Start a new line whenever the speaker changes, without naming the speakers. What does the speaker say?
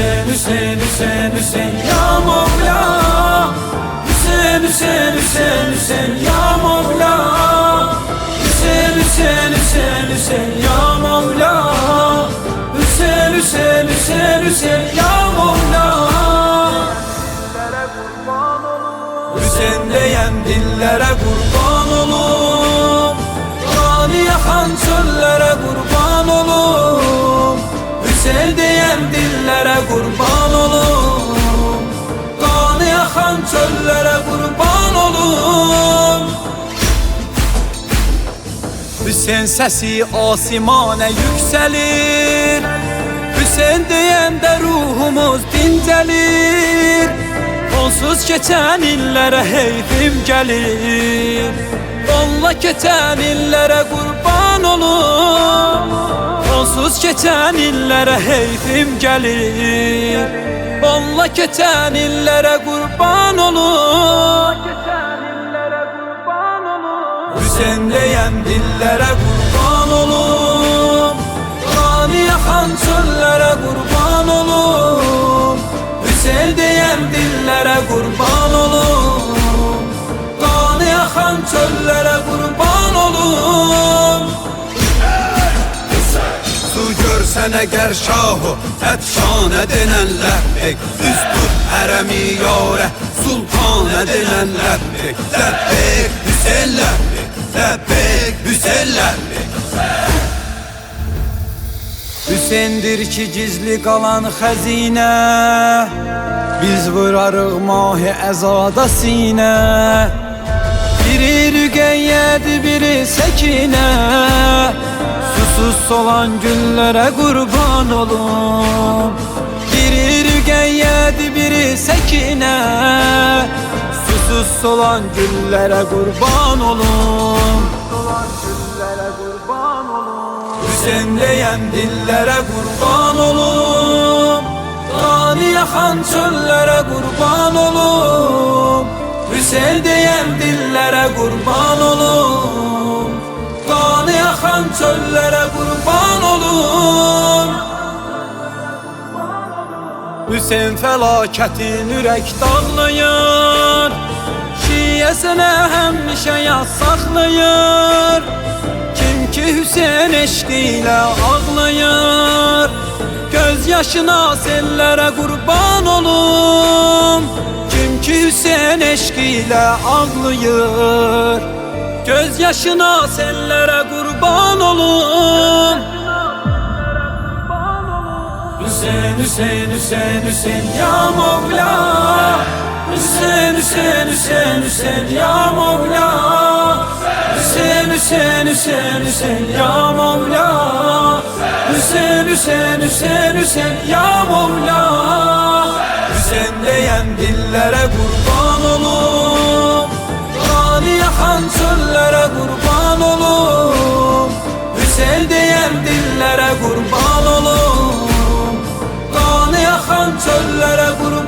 Hüseyin, Hüseyin, Hüseyin, Hüseyin ya Mevla. Hüseyin, Hüseyin, Hüseyin, Hüseyin ya Mevla. Hüseyin, Hüseyin, Hüseyin, Hüseyin ya Mevla. Hüseyin, Hüseyin, Hüseyin, Hüseyin ya Mevla. Hüseyin diyen dillere kurban olum, kanı yakan çöllere kurban olum. Hüseyin diyen dillere kurban olum, kanı yakan çöllere kurban olum. Hüseyin sesi asimane yükselir, Hüseyin deyəndə ruhumuz dincəlir. Onsuz keçən illərə heyfim gəlir, onunla keçən illərə qurban olum. Onsuz keçən illərə heyfim gəlir, onunla keçən illərə qurban olum. Hüseyin deyən dillərə qurban olum, kanı yakan çöllərə qurban olum. Hüseyin deyən dillərə qurban olum, kanı yakan çöllərə qurban olum.
Su görsən əgər şahı Fətşanə denənlər pek, üz tut hərəmi yarə Sultanə denənlər pek. Ləbbeyk Hüseyin ləbbeyk, ləbbeyk Hüseyin ləbbeyk.
Hüseyindir ki gizli qalan xəzinə, biz vurarıq mahi əzada sinə. Biri rüqəyyədir, biri səkinə, susuz olan güllərə qurban olum. Biri rüqəyyədir, biri səkinə, susuz olan güllərə qurban olum. Hüseyin deyən dillərə qurban olum, kanı yakan çöllərə qurban olum. Hüseyin deyən dillərə qurban olum, kanı yakan çöllərə qurban olum. Hüseyin fəlakətin ürək dağlayır, şiyəsinə həmişə yaz saxlayır. Ki Hüseyin eşqiyle ağlayır, göz yaşına sellere kurban olum. Kim ki Hüseyin eşqiyle ağlayır, göz yaşına sellere kurban olum. Hüseyin, Hüseyin, Hüseyin, Hüseyin ya Mevla. Hüseyin, Hüseyin, Hüseyin, Hüseyin ya Mevla. Hüseyin, Hüseyin, Hüseyin, Hüseyin ya Mevla. Hüseyin, Hüseyin, Hüseyin, Hüseyin ya Mevla. Hüseyin deyən dillərə qurban olum, kanı yakan çöllərə qurban olum. Hüseyin deyən dillərə qurban olum, kanı yakan çöllərə qurban olum.